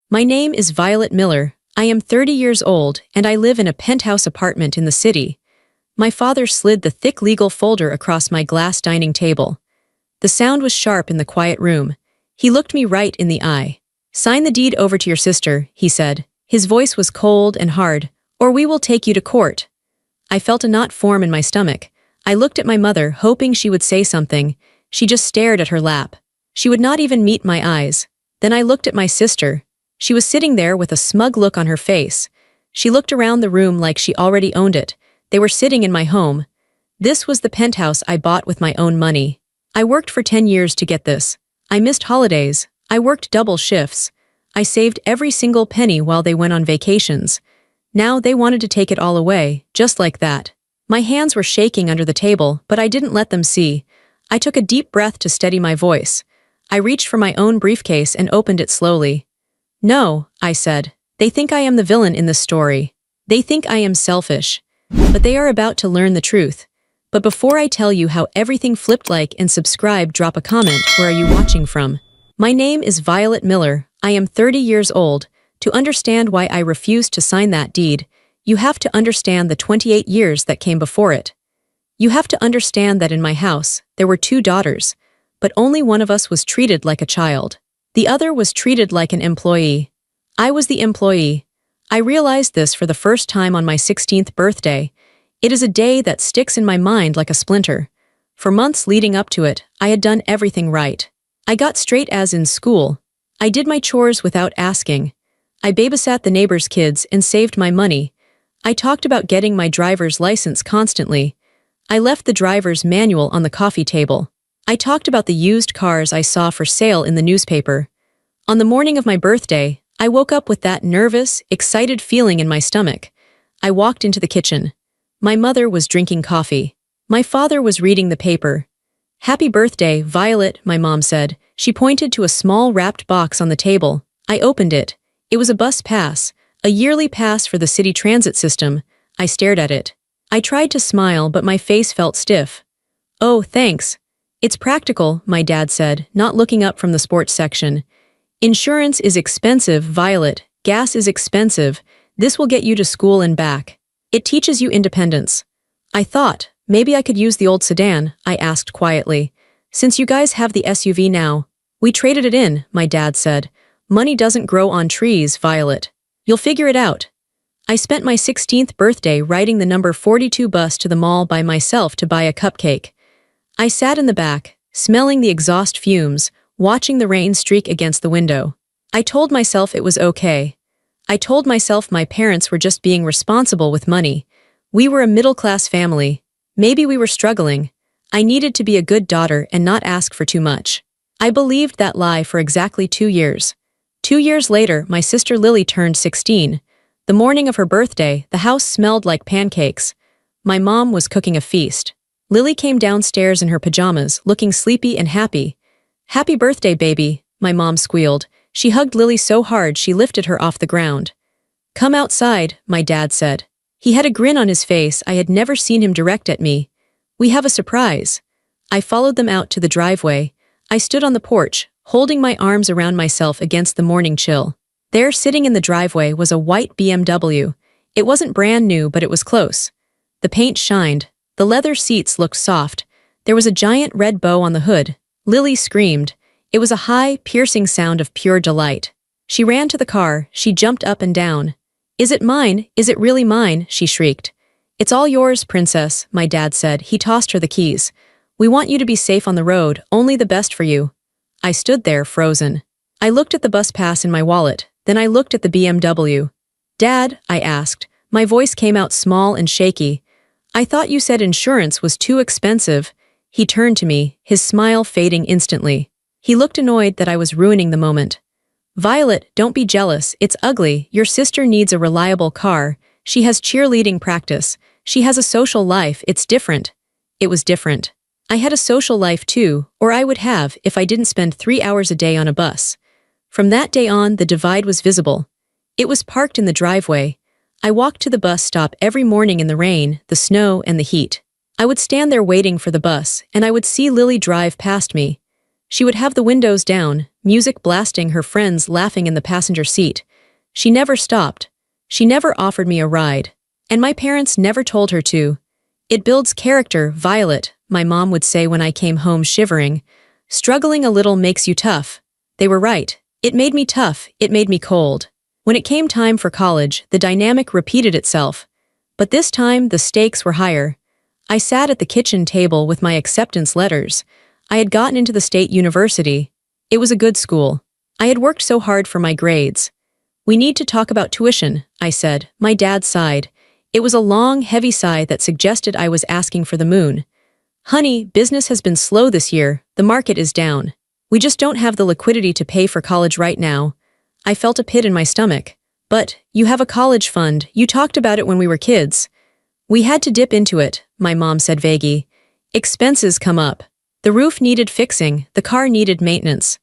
My name is Violet Miller. I am 30 years old and I live in a penthouse apartment in the city. My father slid the thick legal folder across my glass dining table. The sound was sharp in the quiet room. He looked me right in the eye. "Sign the deed over to your sister," he said. His voice was cold and hard, "or we will take you to court." I felt a knot form in my stomach. I looked at my mother, hoping she would say something. She just stared at her lap. She would not even meet my eyes. Then I looked at my sister. She was sitting there with a smug look on her face. She looked around the room like she already owned it. They were sitting in my home. This was the penthouse I bought with my own money. I worked for 10 years to get this. I missed holidays. I worked double shifts. I saved every single penny while they went on vacations. Now they wanted to take it all away, just like that. My hands were shaking under the table, but I didn't let them see. I took a deep breath to steady my voice. I reached for my own briefcase and opened it slowly. "No," I said. "They think I am the villain in this story. They think I am selfish. But they are about to learn the truth. But before I tell you how everything flipped, like and subscribe, drop a comment. Where are you watching from? My name is Violet Miller. I am 30 years old. To understand why I refused to sign that deed, you have to understand the 28 years that came before it. You have to understand that in my house, there were 2 daughters, but only one of us was treated like a child. The other was treated like an employee. I was the employee. I realized this for the first time on my 16th birthday. It is a day that sticks in my mind like a splinter. For months leading up to it, I had done everything right. I got straight A's in school. I did my chores without asking. I babysat the neighbors' kids and saved my money. I talked about getting my driver's license constantly. I left the driver's manual on the coffee table. I talked about the used cars I saw for sale in the newspaper. On the morning of my birthday, I woke up with that nervous, excited feeling in my stomach. I walked into the kitchen. My mother was drinking coffee. My father was reading the paper. "Happy birthday, Violet," my mom said. She pointed to a small wrapped box on the table. I opened it. It was a bus pass, a yearly pass for the city transit system. I stared at it. I tried to smile, but my face felt stiff. "Oh, thanks. It's practical," my dad said, not looking up from the sports section. "Insurance is expensive, Violet. Gas is expensive. This will get you to school and back. It teaches you independence." I thought, maybe I could use the old sedan, I asked quietly. "Since you guys have the SUV now." "We traded it in," my dad said. "Money doesn't grow on trees, Violet. You'll figure it out." I spent my 16th birthday riding the number 42 bus to the mall by myself to buy a cupcake. I sat in the back, smelling the exhaust fumes, watching the rain streak against the window. I told myself it was okay. I told myself my parents were just being responsible with money. We were a middle-class family. Maybe we were struggling. I needed to be a good daughter and not ask for too much. I believed that lie for exactly 2 years. 2 years later, my sister Lily turned 16. The morning of her birthday, the house smelled like pancakes. My mom was cooking a feast. Lily came downstairs in her pajamas, looking sleepy and happy. "Happy birthday, baby," my mom squealed. She hugged Lily so hard she lifted her off the ground. "Come outside," my dad said. He had a grin on his face I had never seen him direct at me. "We have a surprise." I followed them out to the driveway. I stood on the porch, holding my arms around myself against the morning chill. There, sitting in the driveway, was a white BMW. It wasn't brand new, but it was close. The paint shined. The leather seats looked soft. There was a giant red bow on the hood. Lily screamed. It was a high, piercing sound of pure delight. She ran to the car. She jumped up and down. "Is it mine? Is it really mine?" she shrieked. "It's all yours, princess," my dad said. He tossed her the keys. "We want you to be safe on the road, only the best for you." I stood there, frozen. I looked at the bus pass in my wallet. Then I looked at the BMW. "Dad," I asked. My voice came out small and shaky. "I thought you said insurance was too expensive." He turned to me, his smile fading instantly. He looked annoyed that I was ruining the moment. "Violet, don't be jealous. It's ugly. Your sister needs a reliable car. She has cheerleading practice. She has a social life. It's different." It was different. I had a social life too, or I would have if I didn't spend 3 hours a day on a bus. From that day on, the divide was visible. It was parked in the driveway. I walked to the bus stop every morning in the rain, the snow, and the heat. I would stand there waiting for the bus, and I would see Lily drive past me. She would have the windows down, music blasting, her friends laughing in the passenger seat. She never stopped. She never offered me a ride. And my parents never told her to. It builds character, Violet, my mom would say when I came home shivering. Struggling a little makes you tough. They were right. It made me tough, it made me cold. When it came time for college, the dynamic repeated itself. But this time, the stakes were higher. I sat at the kitchen table with my acceptance letters. I had gotten into the state university. It was a good school. I had worked so hard for my grades. We need to talk about tuition, I said. My dad sighed. It was a long, heavy sigh that suggested I was asking for the moon. Honey, business has been slow this year. The market is down. We just don't have the liquidity to pay for college right now. I felt a pit in my stomach. But, you have a college fund. You talked about it when we were kids. We had to dip into it, my mom said vaguely. Expenses come up. The roof needed fixing. The car needed maintenance.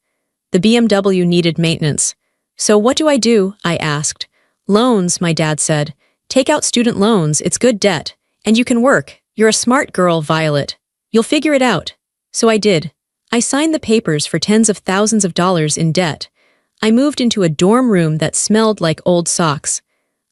The BMW needed maintenance. So what do? I asked. Loans, my dad said. Take out student loans, it's good debt. And you can work. You're a smart girl, Violet. You'll figure it out. So I did. I signed the papers for tens of thousands of dollars in debt. I moved into a dorm room that smelled like old socks.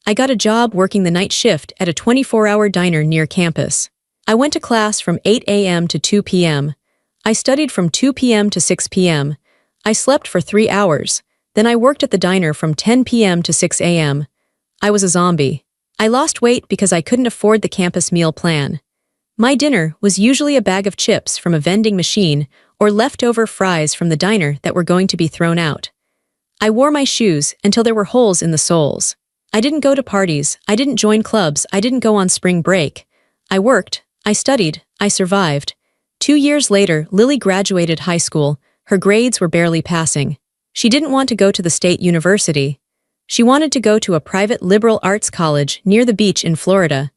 I got a job working the night shift at a 24-hour diner near campus. I went to class from 8 a.m. to 2 p.m. I studied from 2 p.m. to 6 p.m. I slept for 3 hours. Then I worked at the diner from 10 p.m. to 6 a.m. I was a zombie. I lost weight because I couldn't afford the campus meal plan. My dinner was usually a bag of chips from a vending machine or leftover fries from the diner that were going to be thrown out. I wore my shoes until there were holes in the soles. I didn't go to parties, I didn't join clubs, I didn't go on spring break. I worked, I studied, I survived. 2 years later, Lily graduated high school. Her grades were barely passing. She didn't want to go to the state university. She wanted to go to a private liberal arts college near the beach in Florida.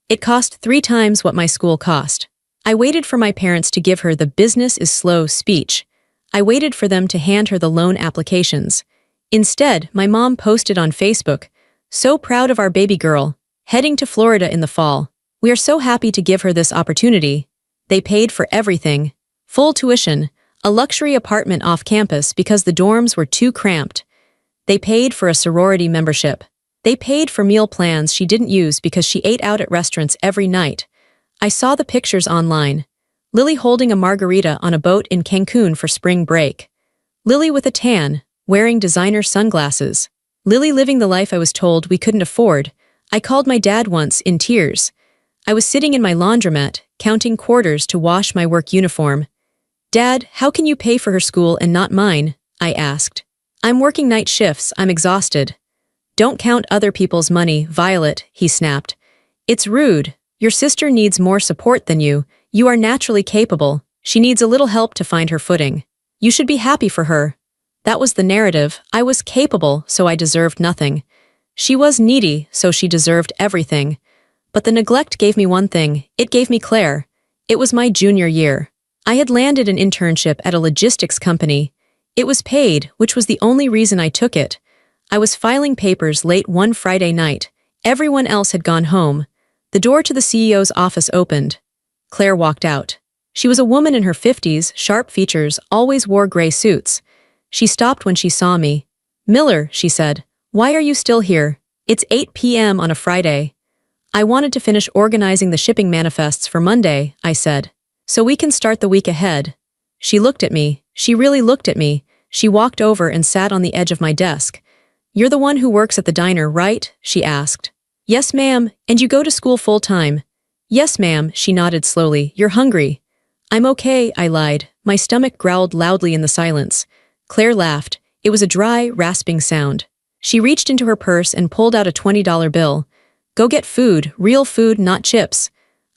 It cost 3 times what my school cost. I waited for my parents to give her the business is slow speech. I waited for them to hand her the loan applications. Instead, my mom posted on Facebook, "So proud of our baby girl, heading to Florida in the fall. We are so happy to give her this opportunity." They paid for everything. Full tuition, a luxury apartment off campus because the dorms were too cramped. They paid for a sorority membership. They paid for meal plans she didn't use because she ate out at restaurants every night. I saw the pictures online. Lily holding a margarita on a boat in Cancun for spring break. Lily with a tan, wearing designer sunglasses. Lily living the life I was told we couldn't afford. I called my dad once, in tears. I was sitting in my laundromat, counting quarters to wash my work uniform. "Dad, how can you pay for her school and not mine?" I asked. "I'm working night shifts, I'm exhausted." "Don't count other people's money, Violet," he snapped. "It's rude. Your sister needs more support than you. You are naturally capable. She needs a little help to find her footing. You should be happy for her." That was the narrative. I was capable, so I deserved nothing. She was needy, so she deserved everything. But the neglect gave me one thing. It gave me Claire. It was my junior year. I had landed an internship at a logistics company. It was paid, which was the only reason I took it. I was filing papers late one Friday night. Everyone else had gone home. The door to the CEO's office opened. Claire walked out. She was a woman in her 50s, sharp features, always wore gray suits. She stopped when she saw me. "Miller," she said, "why are you still here? It's 8 p.m. on a Friday." "I wanted to finish organizing the shipping manifests for Monday," I said. "So we can start the week ahead." She looked at me. She really looked at me. She walked over and sat on the edge of my desk. "You're the one who works at the diner, right?" she asked. "Yes, ma'am, and you go to school full-time." "Yes, ma'am," she nodded slowly. "You're hungry." "I'm okay," I lied. My stomach growled loudly in the silence. Claire laughed. It was a dry, rasping sound. She reached into her purse and pulled out a $20 bill. "Go get food, real food, not chips."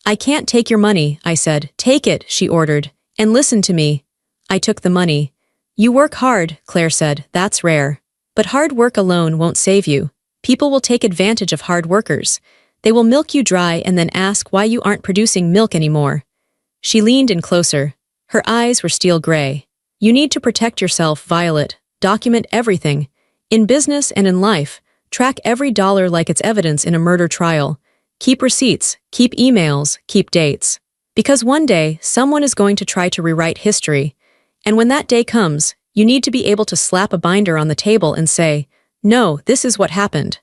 "I can't take your money," I said. "Take it," she ordered. "And listen to me." I took the money. "You work hard," Claire said. "That's rare. But hard work alone won't save you. People will take advantage of hard workers. They will milk you dry and then ask why you aren't producing milk anymore." She leaned in closer. Her eyes were steel gray. "You need to protect yourself, Violet. Document everything. In business and in life, track every dollar like it's evidence in a murder trial. Keep receipts, keep emails, keep dates. Because one day, someone is going to try to rewrite history. And when that day comes, you need to be able to slap a binder on the table and say, "No, this is what happened."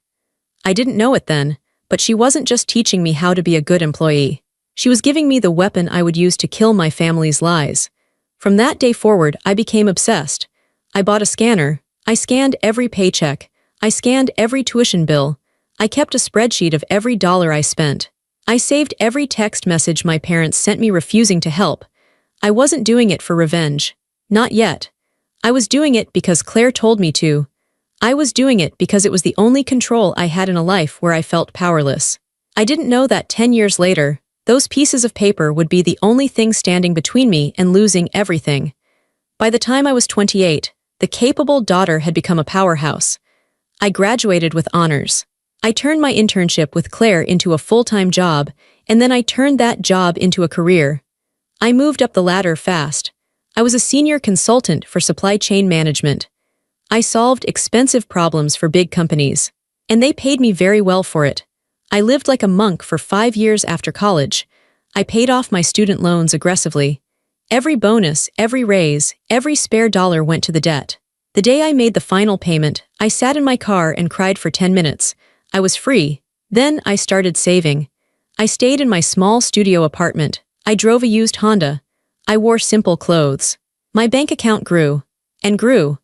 I didn't know it then, but she wasn't just teaching me how to be a good employee. She was giving me the weapon I would use to kill my family's lies. From that day forward, I became obsessed. I bought a scanner. I scanned every paycheck. I scanned every tuition bill. I kept a spreadsheet of every dollar I spent. I saved every text message my parents sent me refusing to help. I wasn't doing it for revenge. Not yet. I was doing it because Claire told me to. I was doing it because it was the only control I had in a life where I felt powerless. I didn't know that 10 years later, those pieces of paper would be the only thing standing between me and losing everything. By the time I was 28, the capable daughter had become a powerhouse. I graduated with honors. I turned my internship with Claire into a full-time job, and then I turned that job into a career. I moved up the ladder fast. I was a senior consultant for supply chain management. I solved expensive problems for big companies, and they paid me very well for it. I lived like a monk for 5 years after college. I paid off my student loans aggressively. Every bonus, every raise, every spare dollar went to the debt. The day I made the final payment, I sat in my car and cried for 10 minutes. I was free. Then I started saving. I stayed in my small studio apartment. I drove a used Honda. I wore simple clothes. My bank account grew and grew.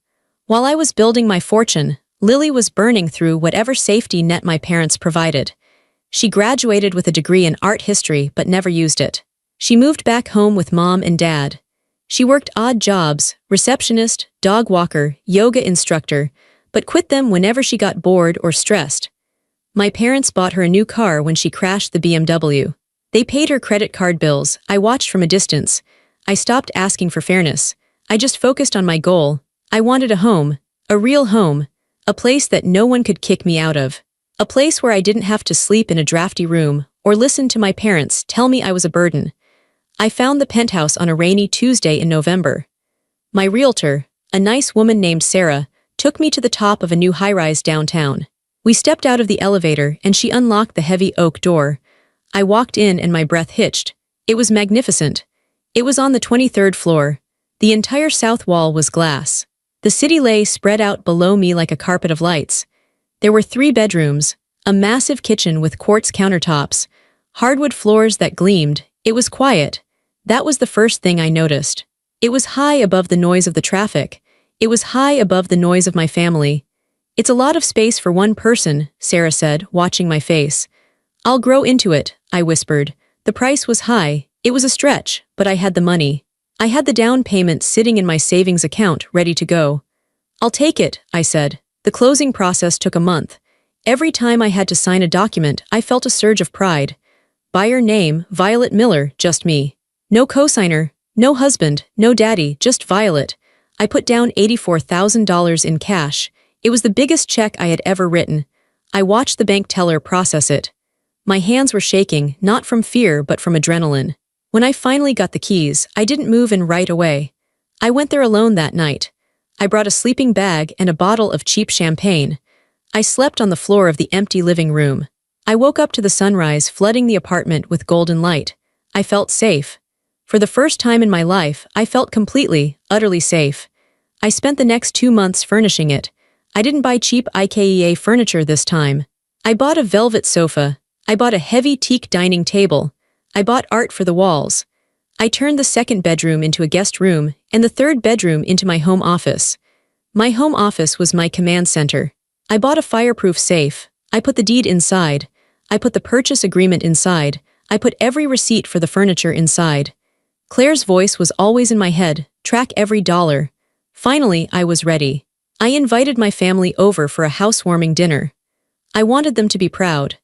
While I was building my fortune, Lily was burning through whatever safety net my parents provided. She graduated with a degree in art history but never used it. She moved back home with mom and dad. She worked odd jobs, receptionist, dog walker, yoga instructor, but quit them whenever she got bored or stressed. My parents bought her a new car when she crashed the BMW. They paid her credit card bills. I watched from a distance. I stopped asking for fairness. I just focused on my goal. I wanted a home, a real home, a place that no one could kick me out of. A place where I didn't have to sleep in a drafty room or listen to my parents tell me I was a burden. I found the Penthouse on a rainy Tuesday in November. My realtor, a nice woman named Sarah, took me to the top of a new high-rise downtown. We stepped out of the elevator and she unlocked the heavy oak door. I walked in and my breath hitched. It was magnificent. It was on the 23rd floor. The entire south wall was glass. The city lay spread out below me like a carpet of lights. There were 3 bedrooms, a massive kitchen with quartz countertops, hardwood floors that gleamed. It was quiet. That was the first thing I noticed. It was high above the noise of the traffic. It was high above the noise of my family. "It's a lot of space for one person," Sarah said, watching my face. "I'll grow into it," I whispered. The price was high. It was a stretch, but I had the money. I had the down payment sitting in my savings account, ready to go. "I'll take it," I said. The closing process took a month. Every time I had to sign a document, I felt a surge of pride. Buyer name, Violet Miller, just me. No cosigner, no husband, no daddy, just Violet. I put down $84,000 in cash. It was the biggest check I had ever written. I watched the bank teller process it. My hands were shaking, not from fear but from adrenaline. When I finally got the keys, I didn't move in right away. I went there alone that night. I brought a sleeping bag and a bottle of cheap champagne. I slept on the floor of the empty living room. I woke up to the sunrise flooding the apartment with golden light. I felt safe. For the first time in my life, I felt completely, utterly safe. I spent the next 2 months furnishing it. I didn't buy cheap IKEA furniture this time. I bought a velvet sofa. I bought a heavy teak dining table. I bought art for the walls. I turned the second bedroom into a guest room and the third bedroom into my home office. My home office was my command center. I bought a fireproof safe. I put the deed inside. I put the purchase agreement inside. I put every receipt for the furniture inside. Claire's voice was always in my head, track every dollar. Finally, I was ready. I invited my family over for a housewarming dinner. I wanted them to be proud.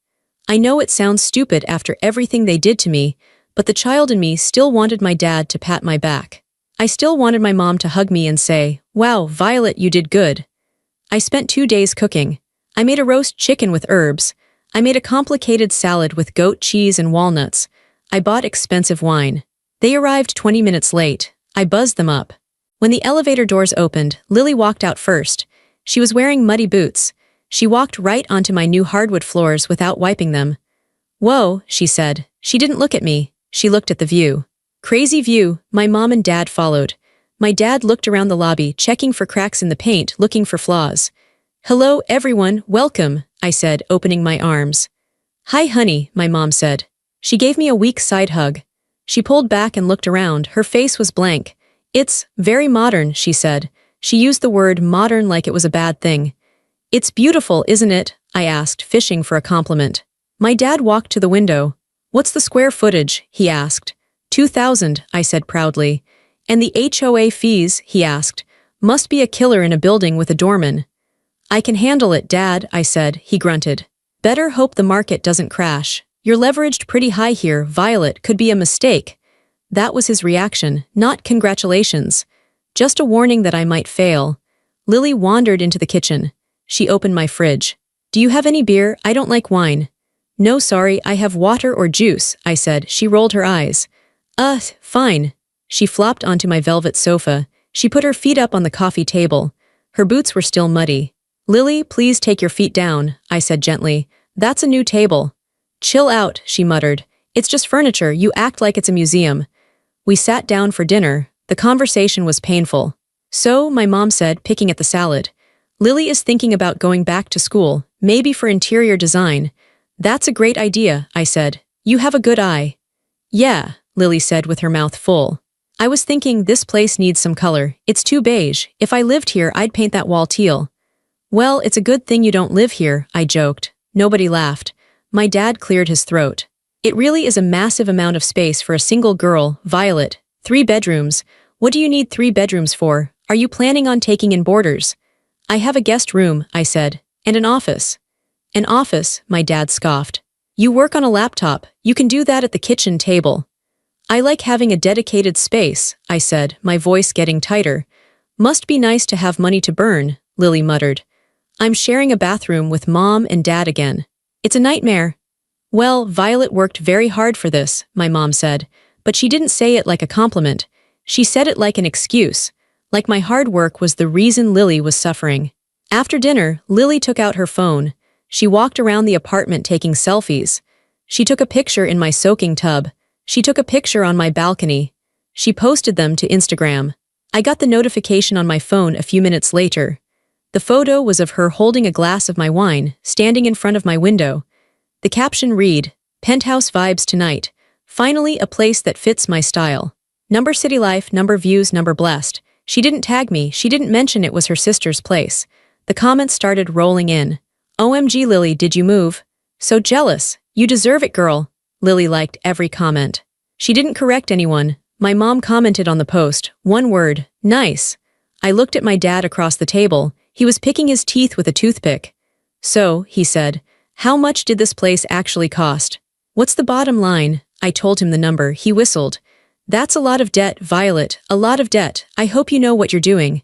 I know it sounds stupid after everything they did to me, but the child in me still wanted my dad to pat my back. I still wanted my mom to hug me and say, "Wow, Violet, you did good." I spent 2 days cooking. I made a roast chicken with herbs. I made a complicated salad with goat cheese and walnuts. I bought expensive wine. They arrived 20 minutes late. I buzzed them up. When the elevator doors opened, Lily walked out first. She was wearing muddy boots. She walked right onto my new hardwood floors without wiping them. "Whoa," she said. She didn't look at me. She looked at the view. Crazy view. My mom and dad followed. My dad looked around the lobby, checking for cracks in the paint, looking for flaws. "Hello, everyone, welcome," I said, opening my arms. "Hi, honey," my mom said. She gave me a weak side hug. She pulled back and looked around, her face was blank. "It's very modern," she said. She used the word modern like it was a bad thing. "It's beautiful, isn't it?" I asked, fishing for a compliment. My dad walked to the window. "What's the square footage?" he asked. 2,000, I said proudly. "And the HOA fees?" he asked. "Must be a killer in a building with a doorman." "I can handle it, Dad," I said, he grunted. "Better hope the market doesn't crash. You're leveraged pretty high here, Violet, could be a mistake." That was his reaction, not congratulations. Just a warning that I might fail. Lily wandered into the kitchen. She opened my fridge. "Do you have any beer? I don't like wine." "No, sorry, I have water or juice," I said. She rolled her eyes. Fine." She flopped onto my velvet sofa. She put her feet up on the coffee table. Her boots were still muddy. "Lily, please take your feet down," I said gently. "That's a new table." "Chill out," she muttered. "It's just furniture, you act like it's a museum." We sat down for dinner. The conversation was painful. "So," my mom said, picking at the salad. "Lily is thinking about going back to school, maybe for interior design." "That's a great idea," I said. "You have a good eye." "Yeah," Lily said with her mouth full. "I was thinking this place needs some color. It's too beige. If I lived here, I'd paint that wall teal." "Well, it's a good thing you don't live here," I joked. Nobody laughed. My dad cleared his throat. "It really is a massive amount of space for a single girl, Violet. 3 bedrooms. What do you need 3 bedrooms for? Are you planning on taking in boarders?" "I have a guest room," I said. "And an office." "An office," my dad scoffed. "You work on a laptop. You can do that at the kitchen table." "I like having a dedicated space," I said, my voice getting tighter. "Must be nice to have money to burn," Lily muttered. "I'm sharing a bathroom with Mom and Dad again. It's a nightmare." "Well, Violet worked very hard for this," my mom said, but she didn't say it like a compliment. She said it like an excuse, like my hard work was the reason Lily was suffering. After dinner, Lily took out her phone. She walked around the apartment taking selfies. She took a picture in my soaking tub. She took a picture on my balcony. She posted them to Instagram. I got the notification on my phone a few minutes later. The photo was of her holding a glass of my wine, standing in front of my window. The caption read, "Penthouse vibes tonight. Finally a place that fits my style. Number city life, number views, number blessed." She didn't tag me, she didn't mention it was her sister's place. The comments started rolling in. "OMG Lily, did you move? So jealous. You deserve it, girl." Lily liked every comment. She didn't correct anyone. My mom commented on the post, one word, "Nice." I looked at my dad across the table. He was picking his teeth with a toothpick. "So," he said, "how much did this place actually cost?" "What's the bottom line?" I told him the number. He whistled. "That's a lot of debt, Violet, a lot of debt. I hope you know what you're doing."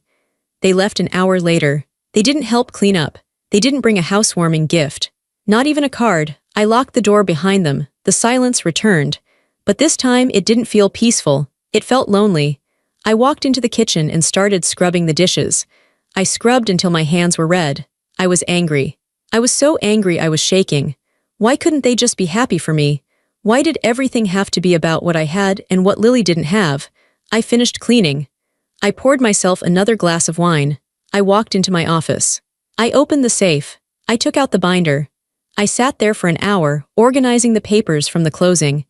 They left an hour later. They didn't help clean up. They didn't bring a housewarming gift. Not even a card. I locked the door behind them. The silence returned. But this time it didn't feel peaceful. It felt lonely. I walked into the kitchen and started scrubbing the dishes. I scrubbed until my hands were red. I was angry. I was so angry I was shaking. Why couldn't they just be happy for me? Why did everything have to be about what I had and what Lily didn't have? I finished cleaning. I poured myself another glass of wine. I walked into my office. I opened the safe. I took out the binder. I sat there for an hour, organizing the papers from the closing.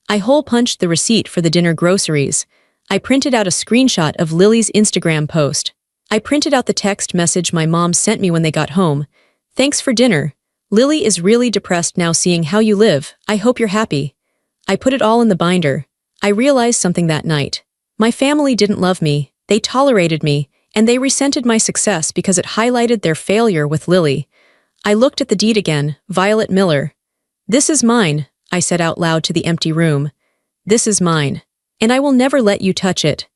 I hole-punched the receipt for the dinner groceries. I printed out a screenshot of Lily's Instagram post. I printed out the text message my mom sent me when they got home. "Thanks for dinner. Lily is really depressed now seeing how you live. I hope you're happy." I put it all in the binder. I realized something that night. My family didn't love me. They tolerated me, and they resented my success because it highlighted their failure with Lily. I looked at the deed again, Violet Miller. "This is mine," I said out loud to the empty room. "This is mine. And I will never let you touch it."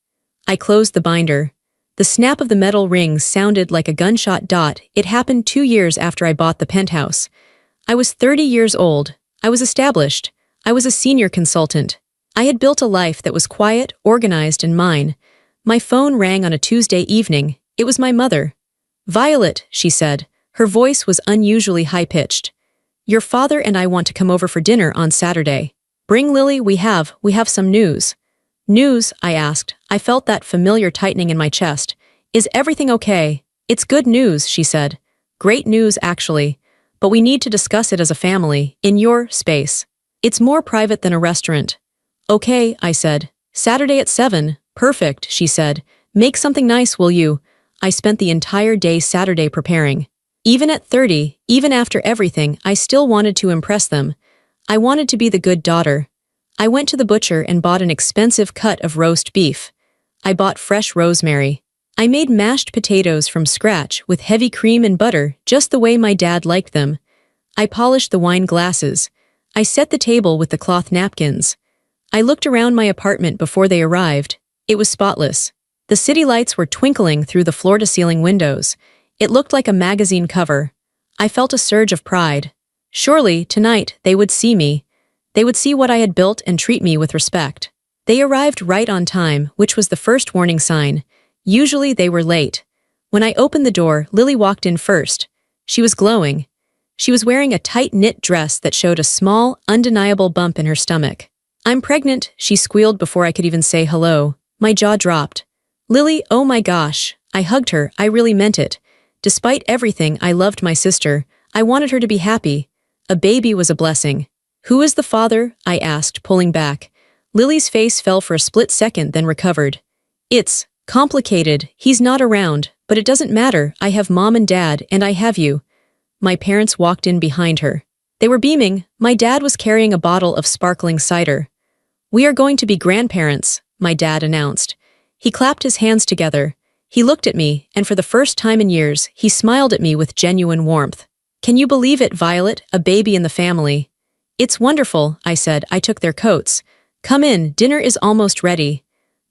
I closed the binder. The snap of the metal rings sounded like a gunshot. It happened 2 years after I bought the penthouse. I was 30 years old. I was established. I was a senior consultant. I had built a life that was quiet, organized, and mine. My phone rang on a Tuesday evening. It was my mother. "Violet," she said. Her voice was unusually high-pitched. "Your father and I want to come over for dinner on Saturday. Bring Lily, we have some news." News, I asked. I felt that familiar tightening in my chest. Is everything okay? It's good news, she said. Great news, actually. But we need to discuss it as a family, in your space. It's more private than a restaurant. Okay, I said. Saturday at 7. Perfect, she said. Make something nice, will you? I spent the entire day Saturday preparing. Even at 30, even after everything, I still wanted to impress them. I wanted to be the good daughter. I went to the butcher and bought an expensive cut of roast beef. I bought fresh rosemary. I made mashed potatoes from scratch with heavy cream and butter, just the way my dad liked them. I polished the wine glasses. I set the table with the cloth napkins. I looked around my apartment before they arrived. It was spotless. The city lights were twinkling through the floor-to-ceiling windows. It looked like a magazine cover. I felt a surge of pride. Surely, tonight, they would see me. They would see what I had built and treat me with respect. They arrived right on time, which was the first warning sign. Usually they were late. When I opened the door, Lily walked in first. She was glowing. She was wearing a tight-knit dress that showed a small, undeniable bump in her stomach. I'm pregnant, she squealed before I could even say hello. My jaw dropped. Lily, oh my gosh. I hugged her, I really meant it. Despite everything, I loved my sister. I wanted her to be happy. A baby was a blessing. Who is the father? I asked, pulling back. Lily's face fell for a split second, then recovered. It's complicated. He's not around, but it doesn't matter. I have mom and dad, and I have you. My parents walked in behind her. They were beaming. My dad was carrying a bottle of sparkling cider. We are going to be grandparents, my dad announced. He clapped his hands together. He looked at me, and for the first time in years, he smiled at me with genuine warmth. Can you believe it, Violet? A baby in the family. It's wonderful, I said. I took their coats. Come in, dinner is almost ready.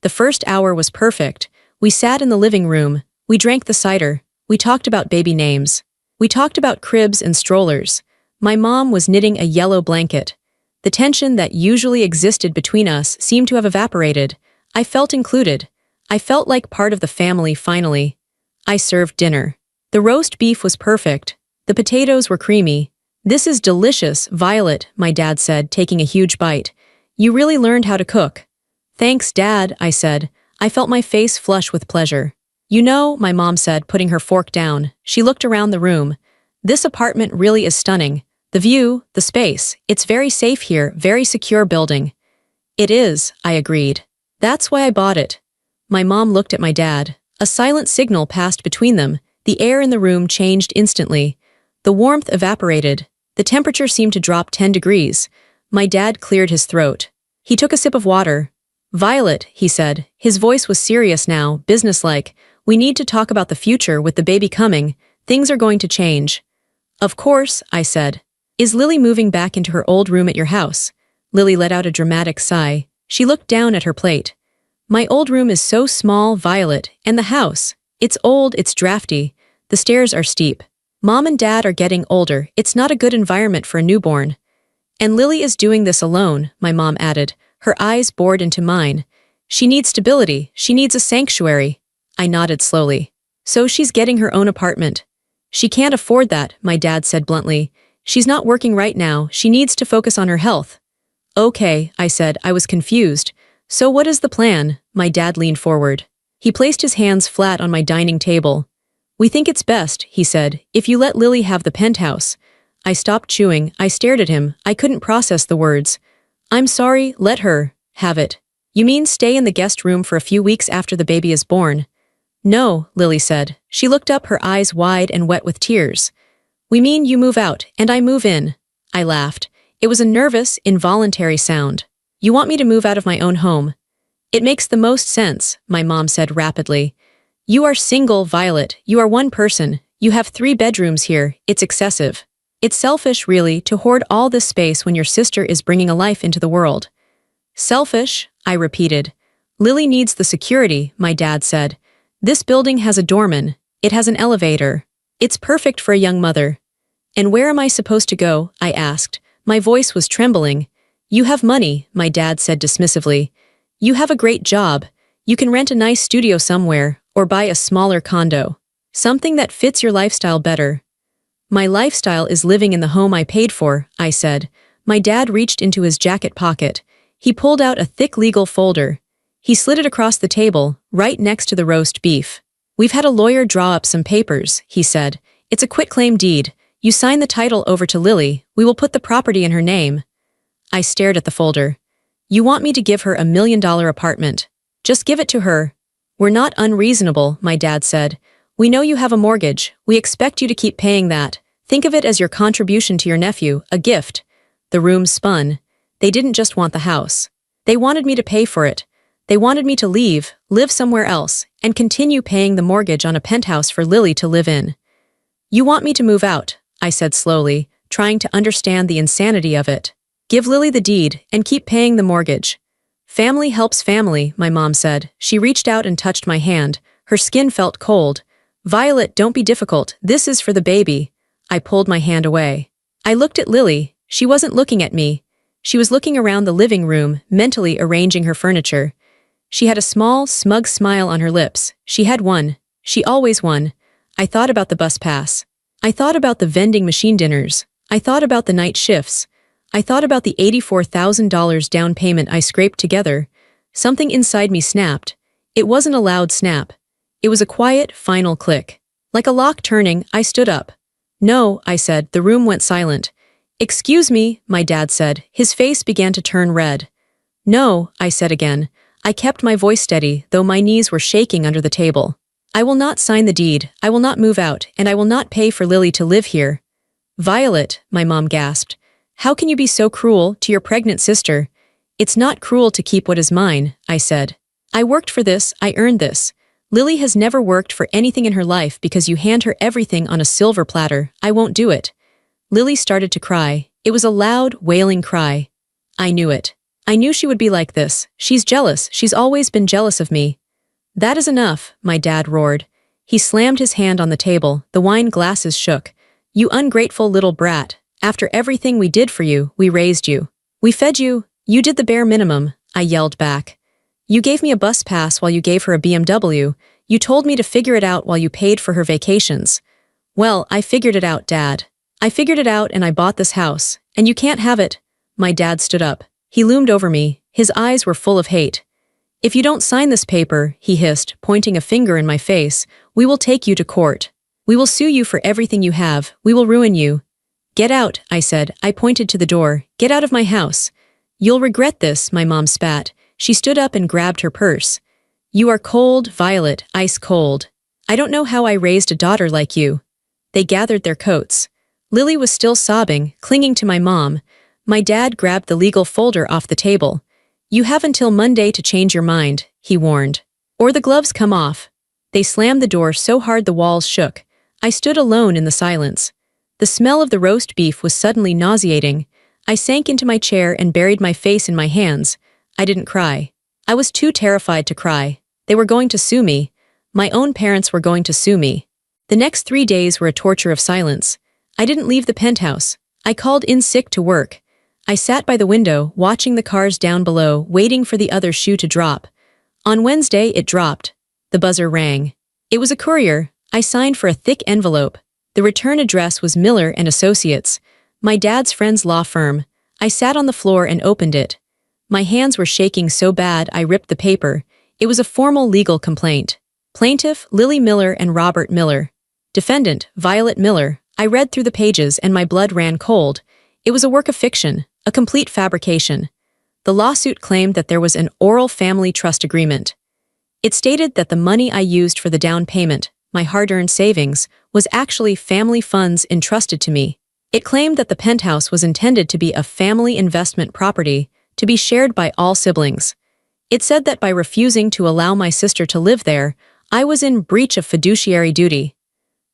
The first hour was perfect. We sat in the living room. We drank the cider. We talked about baby names. We talked about cribs and strollers. My mom was knitting a yellow blanket. The tension that usually existed between us seemed to have evaporated. I felt included. I felt like part of the family finally. I served dinner. The roast beef was perfect. The potatoes were creamy. This is delicious, Violet, my dad said, taking a huge bite. You really learned how to cook. Thanks, Dad, I said. I felt my face flush with pleasure. You know, my mom said, putting her fork down. She looked around the room. This apartment really is stunning. The view, the space. It's very safe here, very secure building. It is, I agreed. That's why I bought it. My mom looked at my dad. A silent signal passed between them. The air in the room changed instantly. The warmth evaporated. The temperature seemed to drop 10 degrees. My dad cleared his throat. He took a sip of water. Violet, he said. His voice was serious now, businesslike. We need to talk about the future with the baby coming. Things are going to change. Of course, I said. Is Lily moving back into her old room at your house? Lily let out a dramatic sigh. She looked down at her plate. My old room is so small, Violet, and the house. It's old, it's drafty. The stairs are steep. Mom and Dad are getting older. It's not a good environment for a newborn. And Lily is doing this alone, my mom added, her eyes bored into mine. She needs stability. She needs a sanctuary. I nodded slowly. So she's getting her own apartment. She can't afford that, my dad said bluntly. She's not working right now. She needs to focus on her health. Okay, I said. I was confused. So what is the plan? My dad leaned forward. He placed his hands flat on my dining table. We think it's best, he said, if you let Lily have the penthouse. I stopped chewing. I stared at him. I couldn't process the words. I'm sorry, let her have it. You mean stay in the guest room for a few weeks after the baby is born? No, Lily said. She looked up, her eyes wide and wet with tears. We mean you move out, and I move in. I laughed. It was a nervous, involuntary sound. You want me to move out of my own home? It makes the most sense, my mom said rapidly. You are single, Violet. You are one person. You have 3 bedrooms here. It's excessive. It's selfish, really, to hoard all this space when your sister is bringing a life into the world. Selfish, I repeated. Lily needs the security, my dad said. This building has a doorman. It has an elevator. It's perfect for a young mother. And where am I supposed to go? I asked. My voice was trembling. You have money, my dad said dismissively. You have a great job. You can rent a nice studio somewhere, or buy a smaller condo. Something that fits your lifestyle better. My lifestyle is living in the home I paid for, I said. My dad reached into his jacket pocket. He pulled out a thick legal folder. He slid it across the table, right next to the roast beef. "We've had a lawyer draw up some papers," he said. "It's a quitclaim deed. You sign the title over to Lily, we will put the property in her name." I stared at the folder. "You want me to give her $1 million apartment? Just give it to her." "We're not unreasonable," my dad said. "We know you have a mortgage. We expect you to keep paying that. Think of it as your contribution to your nephew, a gift." The room spun. They didn't just want the house. They wanted me to pay for it. They wanted me to leave, live somewhere else, and continue paying the mortgage on a penthouse for Lily to live in. "You want me to move out," I said slowly, trying to understand the insanity of it. "Give Lily the deed, and keep paying the mortgage." "Family helps family," my mom said. She reached out and touched my hand. Her skin felt cold. "Violet, don't be difficult. This is for the baby." I pulled my hand away. I looked at Lily. She wasn't looking at me. She was looking around the living room, mentally arranging her furniture. She had a small, smug smile on her lips. She had won. She always won. I thought about the bus pass. I thought about the vending machine dinners. I thought about the night shifts. I thought about the $84,000 down payment I scraped together. Something inside me snapped. It wasn't a loud snap. It was a quiet, final click. Like a lock turning, I stood up. "No," I said. The room went silent. "Excuse me," my dad said. His face began to turn red. "No," I said again. I kept my voice steady, though my knees were shaking under the table. "I will not sign the deed, I will not move out, and I will not pay for Lily to live here." "Violet," my mom gasped. "How can you be so cruel to your pregnant sister?" "It's not cruel to keep what is mine," I said. "I worked for this, I earned this. Lily has never worked for anything in her life because you hand her everything on a silver platter. I won't do it." Lily started to cry. It was a loud, wailing cry. I knew it. I knew she would be like this. She's jealous. She's always been jealous of me. "That is enough," my dad roared. He slammed his hand on the table. The wine glasses shook. "You ungrateful little brat. After everything we did for you, we raised you. We fed you. You did the bare minimum," I yelled back. "You gave me a bus pass while you gave her a BMW. You told me to figure it out while you paid for her vacations." "Well, I figured it out, Dad. I figured it out and I bought this house. And you can't have it." My dad stood up. He loomed over me. His eyes were full of hate. "If you don't sign this paper," he hissed, pointing a finger in my face, "we will take you to court. We will sue you for everything you have. We will ruin you." "Get out," I said. I pointed to the door. "Get out of my house." "You'll regret this," my mom spat. She stood up and grabbed her purse. "You are cold, Violet, ice cold. I don't know how I raised a daughter like you." They gathered their coats. Lily was still sobbing, clinging to my mom. My dad grabbed the legal folder off the table. "You have until Monday to change your mind," he warned. "Or the gloves come off." They slammed the door so hard the walls shook. I stood alone in the silence. The smell of the roast beef was suddenly nauseating. I sank into my chair and buried my face in my hands. I didn't cry. I was too terrified to cry. They were going to sue me. My own parents were going to sue me. The next 3 days were a torture of silence. I didn't leave the penthouse. I called in sick to work. I sat by the window, watching the cars down below, waiting for the other shoe to drop. On Wednesday, it dropped. The buzzer rang. It was a courier. I signed for a thick envelope. The return address was Miller and Associates, my dad's friend's law firm. I sat on the floor and opened it. My hands were shaking so bad I ripped the paper. It was a formal legal complaint. Plaintiff, Lily Miller and Robert Miller. Defendant, Violet Miller. I read through the pages and my blood ran cold. It was a work of fiction. A complete fabrication. The lawsuit claimed that there was an oral family trust agreement. It stated that the money I used for the down payment, my hard-earned savings, was actually family funds entrusted to me. It claimed that the penthouse was intended to be a family investment property, to be shared by all siblings. It said that by refusing to allow my sister to live there, I was in breach of fiduciary duty.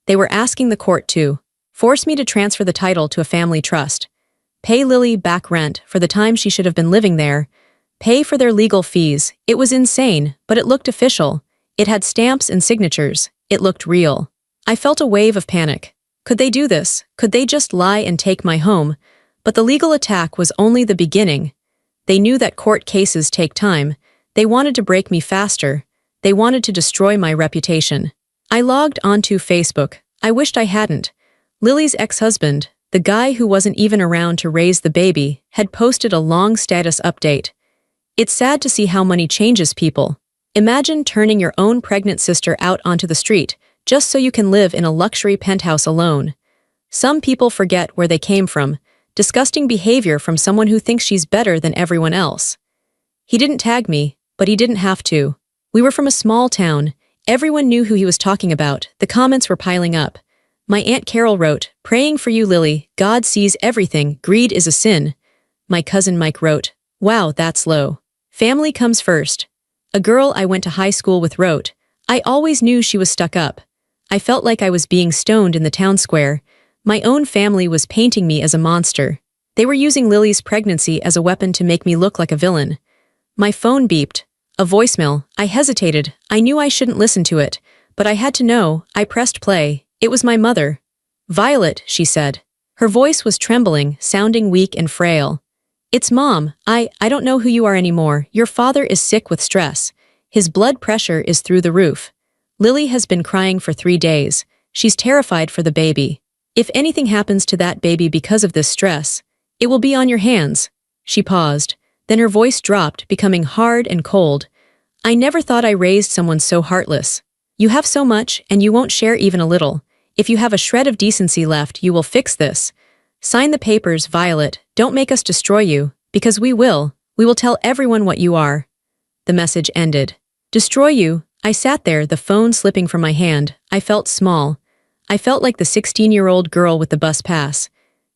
They were asking the court to force me to transfer the title to a family trust, pay Lily back rent for the time she should have been living there, pay for their legal fees. It was insane, but it looked official. It had stamps and signatures. It looked real. I felt a wave of panic. Could they do this? Could they just lie and take my home? But the legal attack was only the beginning. They knew that court cases take time. They wanted to break me faster. They wanted to destroy my reputation. I logged onto Facebook. I wished I hadn't. Lily's ex-husband, the guy who wasn't even around to raise the baby, had posted a long status update. It's sad to see how money changes people. Imagine turning your own pregnant sister out onto the street, just so you can live in a luxury penthouse alone. Some people forget where they came from, disgusting behavior from someone who thinks she's better than everyone else. He didn't tag me, but he didn't have to. We were from a small town. Everyone knew who he was talking about. The comments were piling up. My Aunt Carol wrote, "Praying for you, Lily. God sees everything. Greed is a sin." My cousin Mike wrote, "Wow, that's low. Family comes first." A girl I went to high school with wrote, "I always knew she was stuck up. I felt like I was being stoned in the town square. My own family was painting me as a monster. They were using Lily's pregnancy as a weapon to make me look like a villain." My phone beeped. A voicemail. I hesitated. I knew I shouldn't listen to it, but I had to know. I pressed play. It was my mother. "Violet," she said. Her voice was trembling, sounding weak and frail. "It's Mom. I don't know who you are anymore. Your father is sick with stress. His blood pressure is through the roof. Lily has been crying for 3 days. She's terrified for the baby. If anything happens to that baby because of this stress, it will be on your hands." She paused. Then her voice dropped, becoming hard and cold. "I never thought I raised someone so heartless. You have so much, and you won't share even a little. If you have a shred of decency left, you will fix this. Sign the papers, Violet. Don't make us destroy you, because we will. We will tell everyone what you are." The message ended. "Destroy you?" I sat there, the phone slipping from my hand. I felt small. I felt like the 16-year-old girl with the bus pass.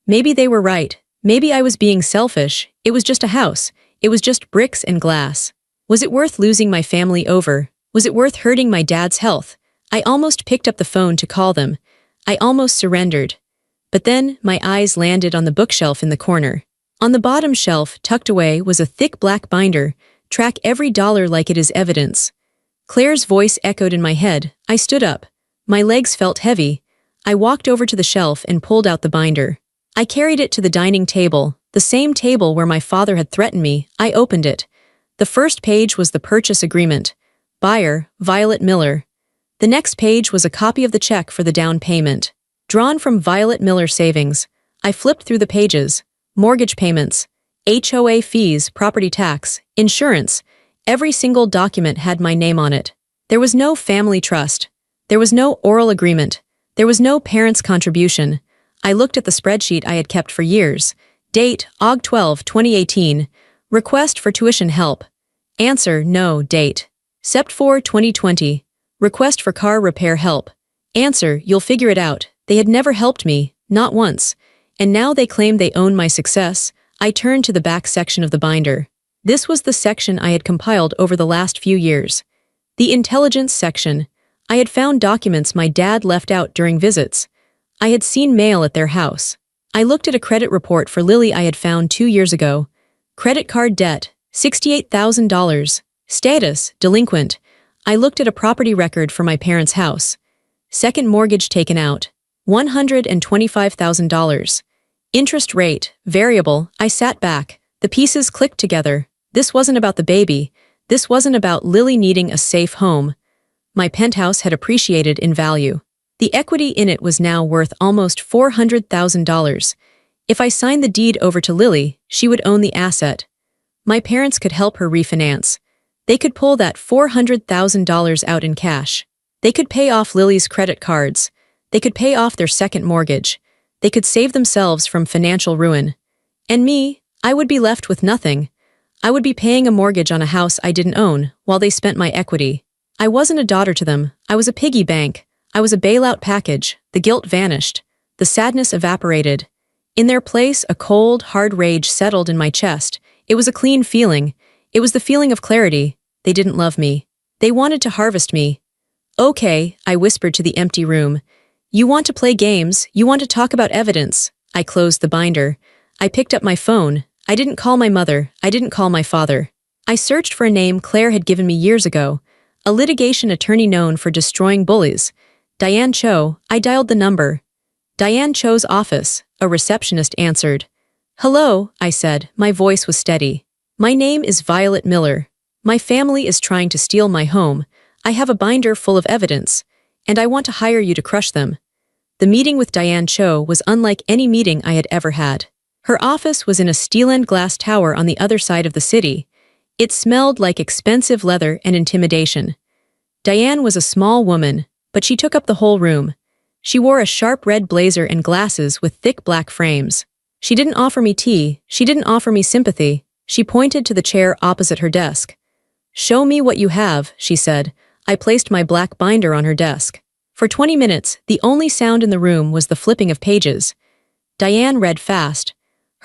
Maybe they were right. Maybe I was being selfish. It was just a house. It was just bricks and glass. Was it worth losing my family over? Was it worth hurting my dad's health? I almost picked up the phone to call them. I almost surrendered. But then, my eyes landed on the bookshelf in the corner. On the bottom shelf, tucked away, was a thick black binder. "Track every dollar like it is evidence." Claire's voice echoed in my head. I stood up. My legs felt heavy. I walked over to the shelf and pulled out the binder. I carried it to the dining table, the same table where my father had threatened me. I opened it. The first page was the purchase agreement. Buyer, Violet Miller. The next page was a copy of the check for the down payment. Drawn from Violet Miller savings. I flipped through the pages. Mortgage payments, HOA fees, property tax, insurance. Every single document had my name on it. There was no family trust. There was no oral agreement. There was no parents' contribution. I looked at the spreadsheet I had kept for years. Date, Aug 12, 2018. Request for tuition help. Answer, no. Date, Sept 4, 2020. Request for car repair help. Answer, you'll figure it out. They had never helped me, not once. And now they claim they own my success. I turned to the back section of the binder. This was the section I had compiled over the last few years. The intelligence section. I had found documents my dad left out during visits. I had seen mail at their house. I looked at a credit report for Lily I had found 2 years ago. Credit card debt, $68,000. Status, delinquent. I looked at a property record for my parents' house. Second mortgage taken out, $125,000. Interest rate, variable. I sat back. The pieces clicked together. This wasn't about the baby. This wasn't about Lily needing a safe home. My penthouse had appreciated in value. The equity in it was now worth almost $400,000. If I signed the deed over to Lily, she would own the asset. My parents could help her refinance. They could pull that $400,000 out in cash. They could pay off Lily's credit cards. They could pay off their second mortgage. They could save themselves from financial ruin. And me, I would be left with nothing. I would be paying a mortgage on a house I didn't own while they spent my equity. I wasn't a daughter to them. I was a piggy bank. I was a bailout package. The guilt vanished. The sadness evaporated. In their place, a cold, hard rage settled in my chest. It was a clean feeling. It was the feeling of clarity. They didn't love me. They wanted to harvest me. "Okay," I whispered to the empty room. "You want to play games. You want to talk about evidence." I closed the binder. I picked up my phone. I didn't call my mother. I didn't call my father. I searched for a name Claire had given me years ago. A litigation attorney known for destroying bullies. Diane Cho. I dialed the number. Diane Cho's office. A receptionist answered. "Hello," I said. My voice was steady. "My name is Violet Miller. My family is trying to steal my home. I have a binder full of evidence, and I want to hire you to crush them." The meeting with Diane Cho was unlike any meeting I had ever had. Her office was in a steel and glass tower on the other side of the city. It smelled like expensive leather and intimidation. Diane was a small woman, but she took up the whole room. She wore a sharp red blazer and glasses with thick black frames. She didn't offer me tea, she didn't offer me sympathy. She pointed to the chair opposite her desk. "Show me what you have," she said. I placed my black binder on her desk. For 20 minutes, the only sound in the room was the flipping of pages. Diane read fast.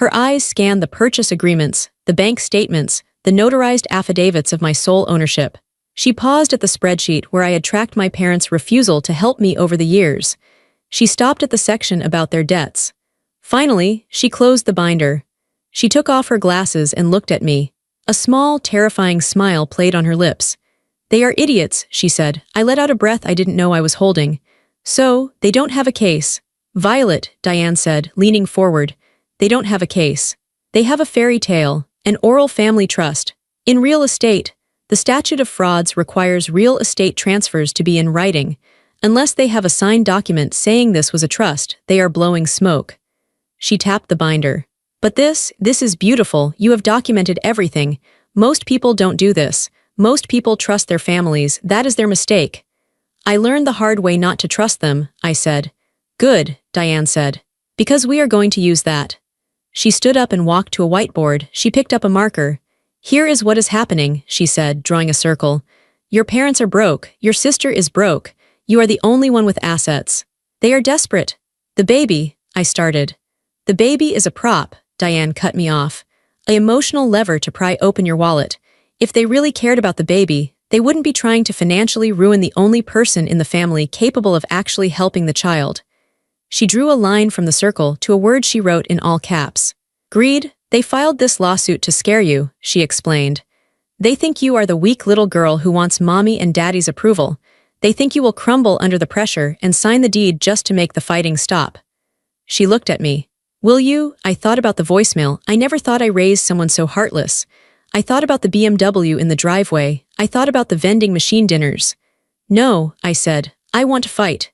Her eyes scanned the purchase agreements, the bank statements, the notarized affidavits of my sole ownership. She paused at the spreadsheet where I had tracked my parents' refusal to help me over the years. She stopped at the section about their debts. Finally, she closed the binder. She took off her glasses and looked at me. A small, terrifying smile played on her lips. "They are idiots," she said. I let out a breath I didn't know I was holding. "So, they don't have a case." "Violet," Diane said, leaning forward. "They don't have a case. They have a fairy tale, an oral family trust. In real estate, the statute of frauds requires real estate transfers to be in writing. Unless they have a signed document saying this was a trust, they are blowing smoke." She tapped the binder. "But this is beautiful. You have documented everything. Most people don't do this. Most people trust their families. That is their mistake." "I learned the hard way not to trust them," I said. "Good," Diane said. "Because we are going to use that." She stood up and walked to a whiteboard. She picked up a marker. "Here is what is happening," she said, drawing a circle. "Your parents are broke. Your sister is broke. You are the only one with assets. They are desperate." "The baby," I started. "The baby is a prop," Diane cut me off. "An emotional lever to pry open your wallet. If they really cared about the baby, they wouldn't be trying to financially ruin the only person in the family capable of actually helping the child." She drew a line from the circle to a word she wrote in all caps. "Greed. They filed this lawsuit to scare you," she explained. "They think you are the weak little girl who wants mommy and daddy's approval. They think you will crumble under the pressure and sign the deed just to make the fighting stop." She looked at me. "Will you?" I thought about the voicemail. I never thought I raised someone so heartless. I thought about the BMW in the driveway. I thought about the vending machine dinners. "No," I said. "I want to fight."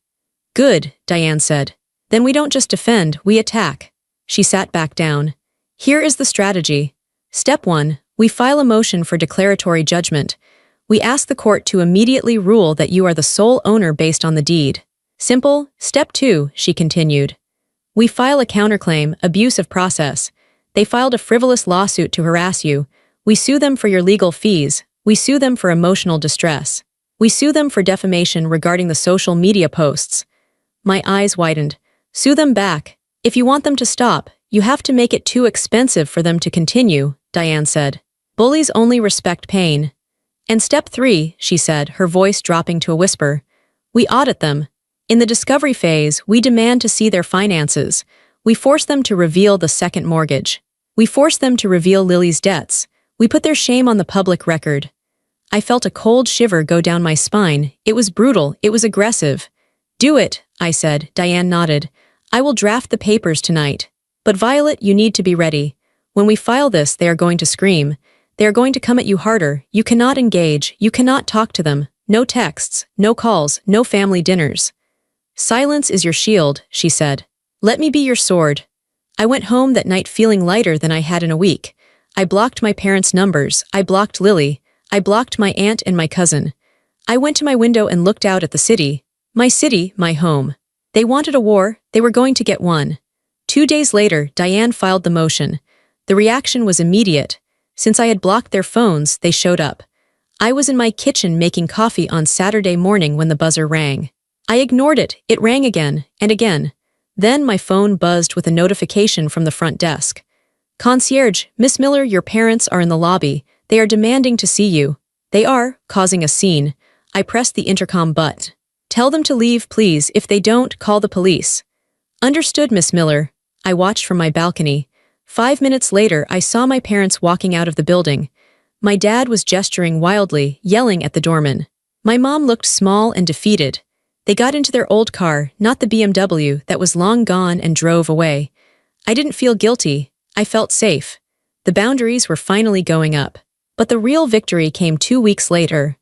"Good," Diane said. "Then we don't just defend, we attack." She sat back down. "Here is the strategy. Step 1. We file a motion for declaratory judgment. We ask the court to immediately rule that you are the sole owner based on the deed. Simple. Step 2, she continued. We file a counterclaim, abuse of process. They filed a frivolous lawsuit to harass you. We sue them for your legal fees. We sue them for emotional distress. We sue them for defamation regarding the social media posts." My eyes widened. "Sue them back. If you want them to stop, you have to make it too expensive for them to continue," Diane said. "Bullies only respect pain." "And step 3, she said, her voice dropping to a whisper. "We audit them. In the discovery phase, we demand to see their finances. We force them to reveal the second mortgage. We force them to reveal Lily's debts. We put their shame on the public record." I felt a cold shiver go down my spine. It was brutal. It was aggressive. "Do it," I said. Diane nodded. "I will draft the papers tonight. But Violet, you need to be ready. When we file this, they are going to scream. They are going to come at you harder. You cannot engage. You cannot talk to them. No texts, no calls, no family dinners." "Silence is your shield," she said. "Let me be your sword." I went home that night feeling lighter than I had in a week. I blocked my parents' numbers. I blocked Lily. I blocked my aunt and my cousin. I went to my window and looked out at the city. My home. They wanted a war. They were going to get one. 2 days later, Diane filed the motion. The reaction was immediate. Since I had blocked their phones, they showed up. I was in my kitchen making coffee on Saturday morning when the buzzer rang. I ignored it. It rang again and again. Then my phone buzzed with a notification from the front desk. "Concierge, Miss Miller, your parents are in the lobby. They are demanding to see you." "They are," causing a scene. I pressed the intercom button. "Tell them to leave, please. If they don't, call the police." "Understood, Miss Miller." I watched from my balcony. 5 minutes later, I saw my parents walking out of the building. My dad was gesturing wildly, yelling at the doorman. My mom looked small and defeated. They got into their old car, not the BMW that was long gone, and drove away. I didn't feel guilty. I felt safe. The boundaries were finally going up. But the real victory came 2 weeks later.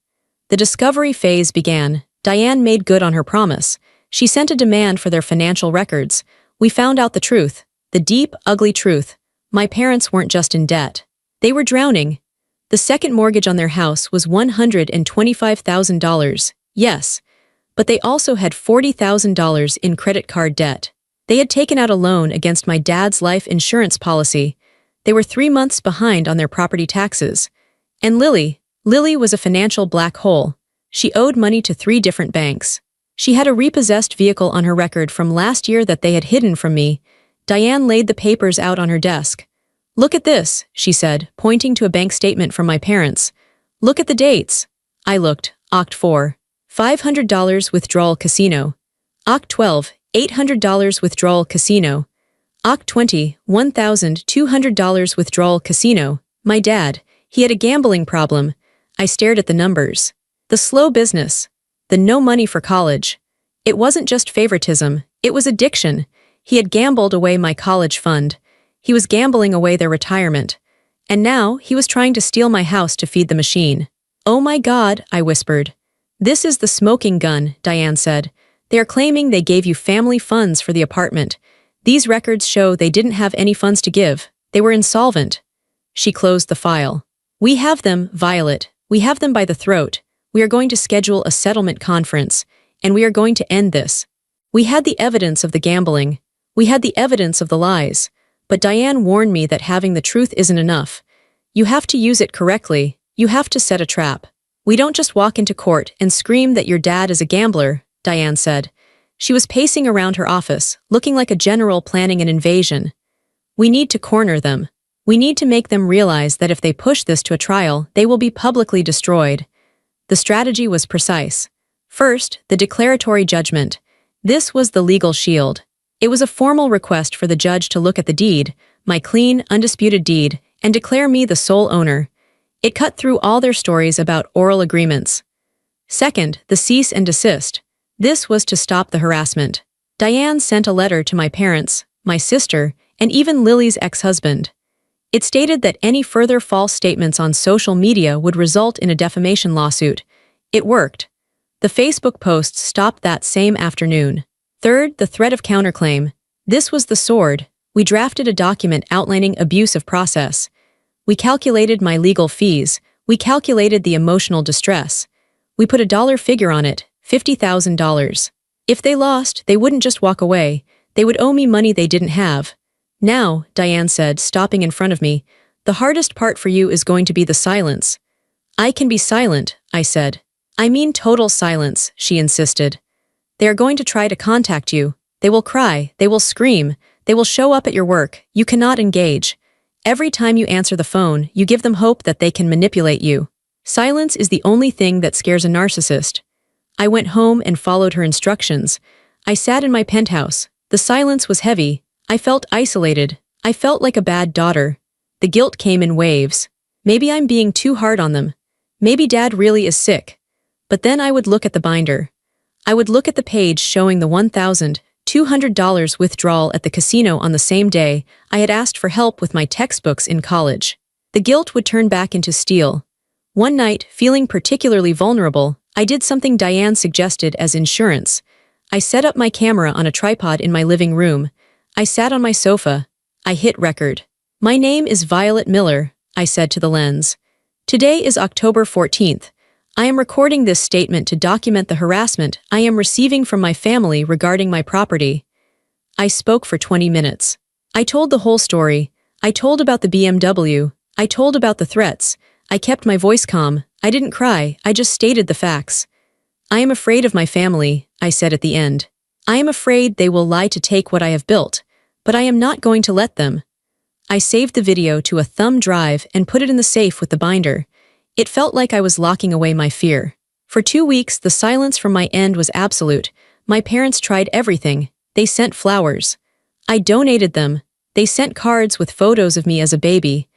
The discovery phase began. Diane made good on her promise. She sent a demand for their financial records. We found out the truth. The deep, ugly truth. My parents weren't just in debt. They were drowning. The second mortgage on their house was $125,000, yes, but they also had $40,000 in credit card debt. They had taken out a loan against my dad's life insurance policy. They were 3 months behind on their property taxes. And Lily was a financial black hole. She owed money to 3 different banks. She had a repossessed vehicle on her record from last year that they had hidden from me. Diane laid the papers out on her desk. "Look at this," she said, pointing to a bank statement from my parents. "Look at the dates." I looked. Oct 4, $500 withdrawal casino. Oct 12, $800 withdrawal casino. Oct 20, $1,200 withdrawal casino. My dad, he had a gambling problem. I stared at the numbers. The slow business. The no money for college. It wasn't just favoritism, it was addiction. He had gambled away my college fund. He was gambling away their retirement. And now he was trying to steal my house to feed the machine. "Oh my God," I whispered. "This is the smoking gun," Diane said. "They are claiming they gave you family funds for the apartment. These records show they didn't have any funds to give. They were insolvent." She closed the file. "We have them, Violet. We have them by the throat. We are going to schedule a settlement conference, and we are going to end this. We had the evidence of the gambling. We had the evidence of the lies. But Diane warned me that having the truth isn't enough. You have to use it correctly. You have to set a trap. We don't just walk into court and scream that your dad is a gambler," Diane said. She was pacing around her office, looking like a general planning an invasion. "We need to corner them. We need to make them realize that if they push this to a trial, they will be publicly destroyed." The strategy was precise. First, the declaratory judgment. This was the legal shield. It was a formal request for the judge to look at the deed, my clean, undisputed deed, and declare me the sole owner. It cut through all their stories about oral agreements. Second, the cease and desist. This was to stop the harassment. Diane sent a letter to my parents, my sister, and even Lily's ex-husband. It stated that any further false statements on social media would result in a defamation lawsuit. It worked. The Facebook posts stopped that same afternoon. Third, the threat of counterclaim. This was the sword. We drafted a document outlining abuse of process. We calculated my legal fees. We calculated the emotional distress. We put a dollar figure on it, $50,000. If they lost, they wouldn't just walk away. They would owe me money they didn't have. "Now," Diane said, stopping in front of me, "the hardest part for you is going to be the silence." "I can be silent," I said. "I mean total silence," she insisted. "They are going to try to contact you. They will cry, they will scream, they will show up at your work. You cannot engage. Every time you answer the phone, you give them hope that they can manipulate you. Silence is the only thing that scares a narcissist." I went home and followed her instructions. I sat in my penthouse. The silence was heavy. I felt isolated. I felt like a bad daughter. The guilt came in waves. Maybe I'm being too hard on them. Maybe Dad really is sick. But then I would look at the binder. I would look at the page showing the $1,200 withdrawal at the casino on the same day I had asked for help with my textbooks in college. The guilt would turn back into steel. One night, feeling particularly vulnerable, I did something Diane suggested as insurance. I set up my camera on a tripod in my living room. I sat on my sofa. I hit record. "My name is Violet Miller," I said to the lens. "Today is October 14th. I am recording this statement to document the harassment I am receiving from my family regarding my property." I spoke for 20 minutes. I told the whole story. I told about the BMW. I told about the threats. I kept my voice calm. I didn't cry. I just stated the facts. "I am afraid of my family," I said at the end. "I am afraid they will lie to take what I have built, but I am not going to let them." I saved the video to a thumb drive and put it in the safe with the binder. It felt like I was locking away my fear. For 2 weeks, the silence from my end was absolute. My parents tried everything. They sent flowers. I donated them. They sent cards with photos of me as a baby.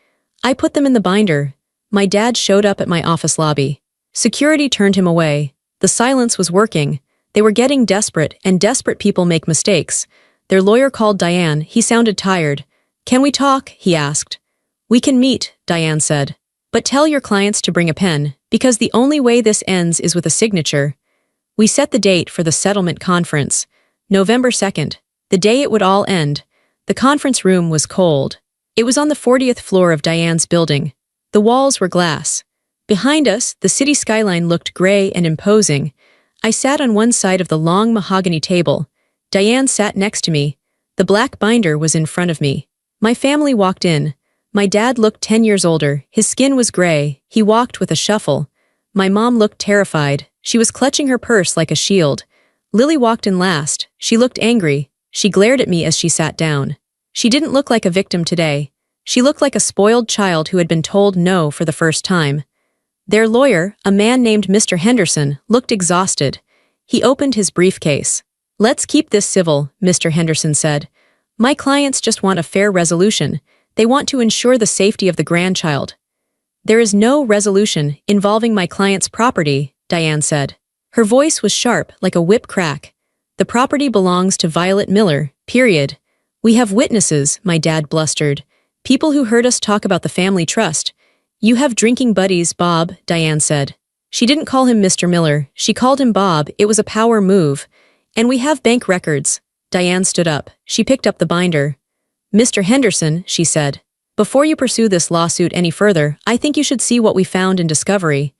I put them in the binder. My dad showed up at my office lobby. Security turned him away. The silence was working. They were getting desperate, and desperate people make mistakes. Their lawyer called Diane. He sounded tired. "Can we talk?" he asked. "We can meet," Diane said. "But tell your clients to bring a pen, because the only way this ends is with a signature." We set the date for the settlement conference, November 2nd, the day it would all end. The conference room was cold. It was on the 40th floor of Diane's building. The walls were glass. Behind us, the city skyline looked gray and imposing. I sat on one side of the long mahogany table. Diane sat next to me. The black binder was in front of me. My family walked in. My dad looked 10 years older. His skin was gray. He walked with a shuffle. My mom looked terrified. She was clutching her purse like a shield. Lily walked in last. She looked angry. She glared at me as she sat down. She didn't look like a victim today. She looked like a spoiled child who had been told no for the first time. Their lawyer, a man named Mr. Henderson, looked exhausted. He opened his briefcase. "Let's keep this civil," Mr. Henderson said. "My clients just want a fair resolution. They want to ensure the safety of the grandchild." "There is no resolution involving my client's property," Diane said. Her voice was sharp like a whip crack. "The property belongs to Violet Miller, period." "We have witnesses," my dad blustered. "People who heard us talk about the family trust." "You have drinking buddies, Bob," Diane said. She didn't call him Mr. Miller. She called him Bob. It was a power move. "And we have bank records." Diane stood up. She picked up the binder. "Mr. Henderson," she said, "before you pursue this lawsuit any further, I think you should see what we found in discovery."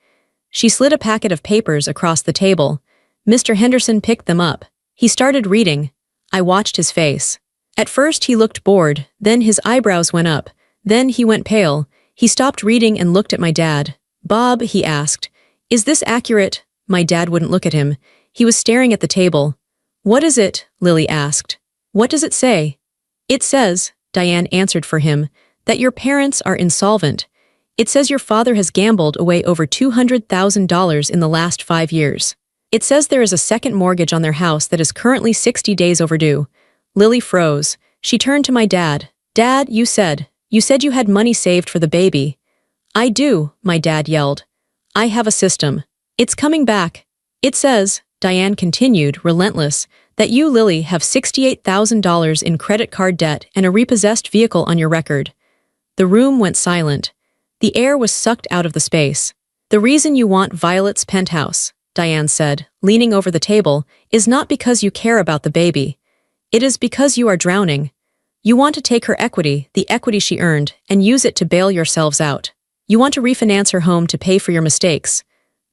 She slid a packet of papers across the table. Mr. Henderson picked them up. He started reading. I watched his face. At first he looked bored, then his eyebrows went up, then he went pale. He stopped reading and looked at my dad. "Bob," he asked, "is this accurate?" My dad wouldn't look at him. He was staring at the table. "What is it?" Lily asked. "What does it say?" "It says," Diane answered for him, "that your parents are insolvent. It says your father has gambled away over $200,000 in the last 5 years. It says there is a second mortgage on their house that is currently 60 days overdue." Lily froze. She turned to my dad. "Dad, you said you had money saved for the baby." "I do," my dad yelled. "I have a system. It's coming back. It says," Diane continued, relentless, "that you, Lily, have $68,000 in credit card debt and a repossessed vehicle on your record." The room went silent. The air was sucked out of the space. "The reason you want Violet's penthouse," Diane said, leaning over the table, "is not because you care about the baby. It is because you are drowning. You want to take her equity, the equity she earned, and use it to bail yourselves out. You want to refinance her home to pay for your mistakes."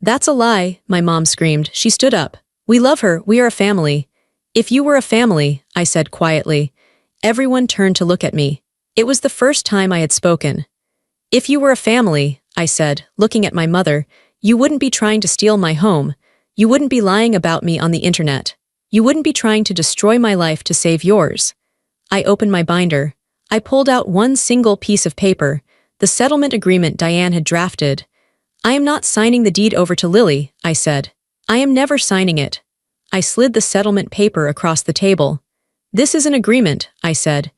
"That's a lie," my mom screamed. She stood up. "We love her. We are a family." "If you were a family," I said quietly. Everyone turned to look at me. It was the first time I had spoken. "If you were a family," I said, looking at my mother, "you wouldn't be trying to steal my home. You wouldn't be lying about me on the internet. You wouldn't be trying to destroy my life to save yours." I opened my binder. I pulled out one single piece of paper, the settlement agreement Diane had drafted. "I am not signing the deed over to Lily," I said. "I am never signing it." I slid the settlement paper across the table. "This is an agreement," I said.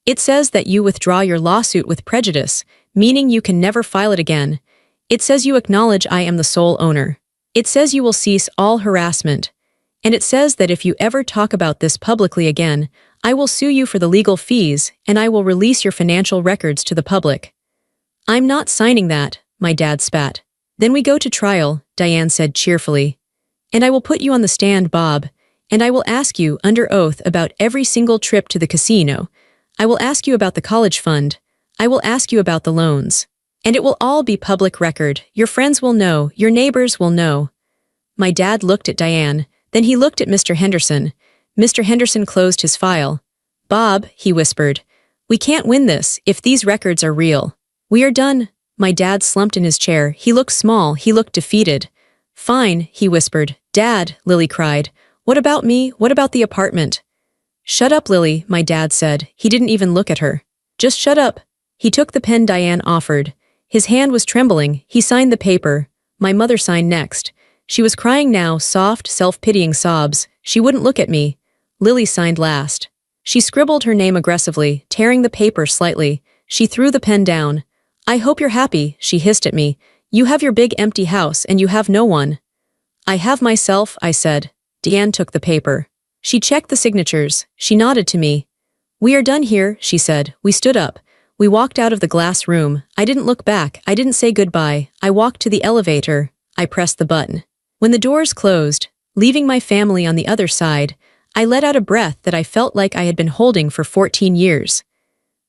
"It says that you withdraw your lawsuit with prejudice, meaning you can never file it again. It says you acknowledge I am the sole owner. It says you will cease all harassment. And it says that if you ever talk about this publicly again, I will sue you for the legal fees and I will release your financial records to the public." "I'm not signing that," my dad spat. "Then we go to trial," Diane said cheerfully. "And I will put you on the stand, Bob, and I will ask you under oath about every single trip to the casino. I will ask you about the college fund. I will ask you about the loans. And it will all be public record. Your friends will know. Your neighbors will know." My dad looked at Diane. Then he looked at Mr. Henderson. Mr. Henderson closed his file. "Bob," he whispered, "we can't win this if these records are real. We are done." My dad slumped in his chair. He looked small. He looked defeated. "Fine," he whispered. "Dad," Lily cried. "What about me? What about the apartment?" "Shut up, Lily," my dad said. He didn't even look at her. "Just shut up." He took the pen Diane offered. His hand was trembling. He signed the paper. My mother signed next. She was crying now, soft, self-pitying sobs. She wouldn't look at me. Lily signed last. She scribbled her name aggressively, tearing the paper slightly. She threw the pen down. "I hope you're happy," she hissed at me. "You have your big empty house and you have no one." "I have myself," I said. Diane took the paper. She checked the signatures. She nodded to me. "We are done here," she said. We stood up. We walked out of the glass room. I didn't look back. I didn't say goodbye. I walked to the elevator. I pressed the button. When the doors closed, leaving my family on the other side, I let out a breath that I felt like I had been holding for 14 years.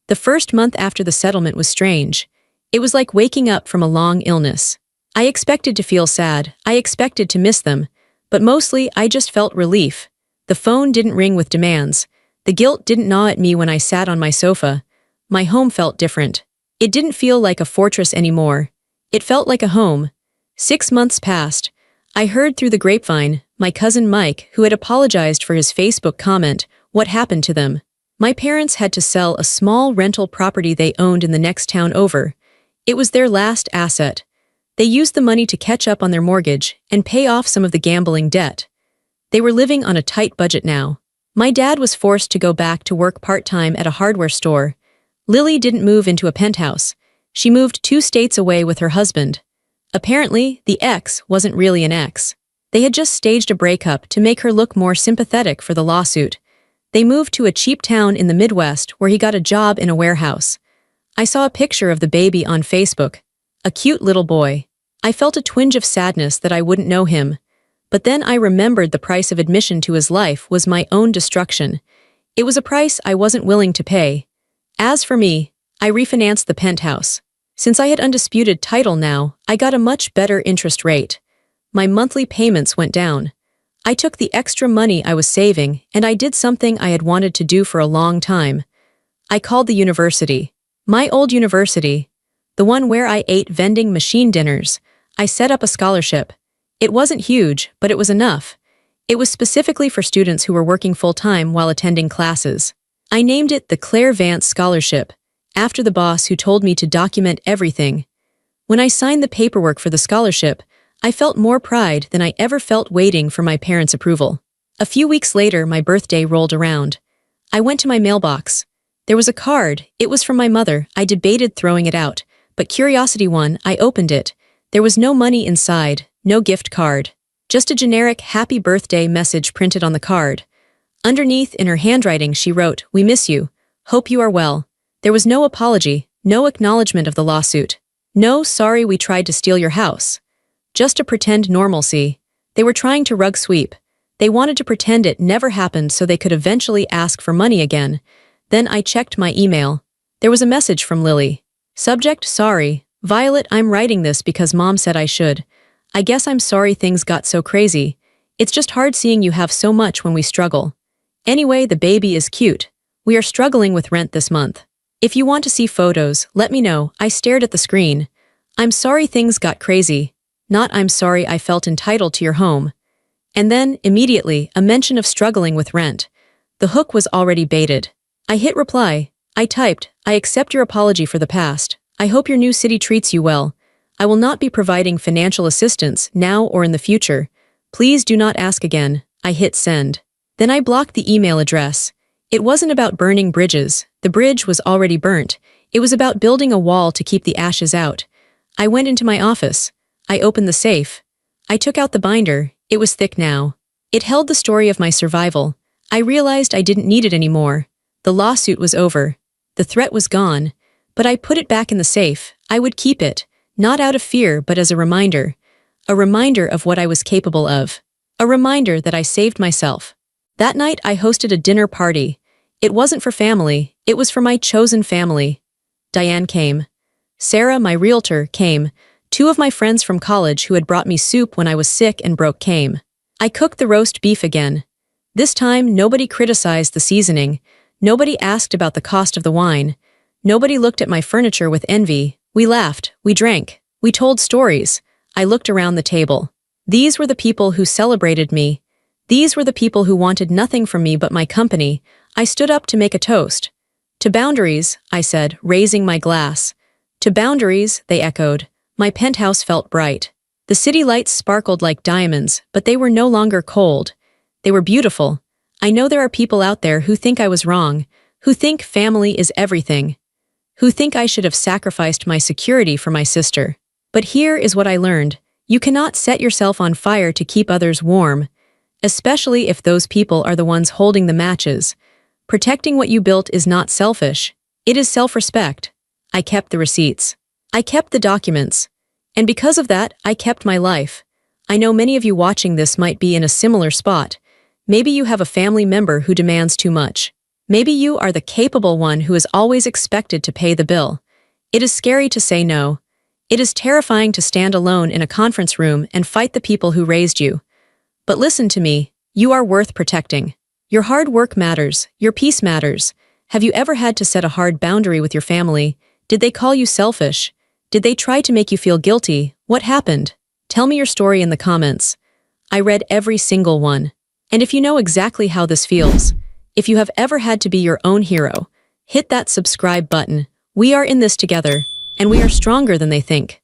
The first month after the settlement was strange. It was like waking up from a long illness. I expected to feel sad, I expected to miss them, but mostly I just felt relief. The phone didn't ring with demands. The guilt didn't gnaw at me when I sat on my sofa. My home felt different. It didn't feel like a fortress anymore. It felt like a home. 6 months passed. I heard through the grapevine, my cousin Mike, who had apologized for his Facebook comment, what happened to them. My parents had to sell a small rental property they owned in the next town over. It was their last asset. They used the money to catch up on their mortgage and pay off some of the gambling debt. They were living on a tight budget now. My dad was forced to go back to work part-time at a hardware store. Lily didn't move into a penthouse. She moved 2 states away with her husband. Apparently, the ex wasn't really an ex. They had just staged a breakup to make her look more sympathetic for the lawsuit. They moved to a cheap town in the Midwest where he got a job in a warehouse. I saw a picture of the baby on Facebook. A cute little boy. I felt a twinge of sadness that I wouldn't know him. But then I remembered the price of admission to his life was my own destruction. It was a price I wasn't willing to pay. As for me, I refinanced the penthouse. Since I had undisputed title now, I got a much better interest rate. My monthly payments went down. I took the extra money I was saving and I did something I had wanted to do for a long time. I called the university. My old university. The one where I ate vending machine dinners. I set up a scholarship. It wasn't huge, but it was enough. It was specifically for students who were working full-time while attending classes. I named it the Claire Vance Scholarship, after the boss who told me to document everything. When I signed the paperwork for the scholarship, I felt more pride than I ever felt waiting for my parents' approval. A few weeks later, my birthday rolled around. I went to my mailbox. There was a card. It was from my mother. I debated throwing it out, but curiosity won. I opened it. There was no money inside, no gift card. Just a generic happy birthday message printed on the card. Underneath, in her handwriting, she wrote, "We miss you. Hope you are well." There was no apology, no acknowledgement of the lawsuit. No sorry we tried to steal your house. Just a pretend normalcy. They were trying to rug sweep. They wanted to pretend it never happened so they could eventually ask for money again. Then I checked my email. There was a message from Lily. Subject, sorry. Violet, I'm writing this because Mom said I should. I guess I'm sorry things got so crazy. It's just hard seeing you have so much when we struggle. Anyway, the baby is cute. We are struggling with rent this month. If you want to see photos, let me know. I stared at the screen. I'm sorry things got crazy. Not I'm sorry I felt entitled to your home. And then, immediately, a mention of struggling with rent. The hook was already baited. I hit reply. I typed, I accept your apology for the past. I hope your new city treats you well. I will not be providing financial assistance now or in the future. Please do not ask again. I hit send. Then I blocked the email address. It wasn't about burning bridges. The bridge was already burnt. It was about building a wall to keep the ashes out. I went into my office. I opened the safe. I took out the binder. It was thick now. It held the story of my survival. I realized I didn't need it anymore. The lawsuit was over. The threat was gone. But I put it back in the safe. I would keep it, not out of fear but as a reminder. A reminder of what I was capable of. A reminder that I saved myself. That night I hosted a dinner party. It wasn't for family, it was for my chosen family. Diane came. Sarah, my realtor, came. 2 of my friends from college who had brought me soup when I was sick and broke came. I cooked the roast beef again. This time, nobody criticized the seasoning. Nobody asked about the cost of the wine. Nobody looked at my furniture with envy. We laughed, we drank, we told stories. I looked around the table. These were the people who celebrated me. These were the people who wanted nothing from me but my company. I stood up to make a toast. To boundaries, I said, raising my glass. To boundaries, they echoed. My penthouse felt bright. The city lights sparkled like diamonds, but they were no longer cold. They were beautiful. I know there are people out there who think I was wrong, who think family is everything, who think I should have sacrificed my security for my sister. But here is what I learned. You cannot set yourself on fire to keep others warm, especially if those people are the ones holding the matches. Protecting what you built is not selfish. It is self-respect. I kept the receipts. I kept the documents. And because of that, I kept my life. I know many of you watching this might be in a similar spot. Maybe you have a family member who demands too much. Maybe you are the capable one who is always expected to pay the bill. It is scary to say no. It is terrifying to stand alone in a conference room and fight the people who raised you. But listen to me, you are worth protecting. Your hard work matters, your peace matters. Have you ever had to set a hard boundary with your family? Did they call you selfish? Did they try to make you feel guilty? What happened? Tell me your story in the comments. I read every single one. And if you know exactly how this feels, if you have ever had to be your own hero, hit that subscribe button. We are in this together, and we are stronger than they think.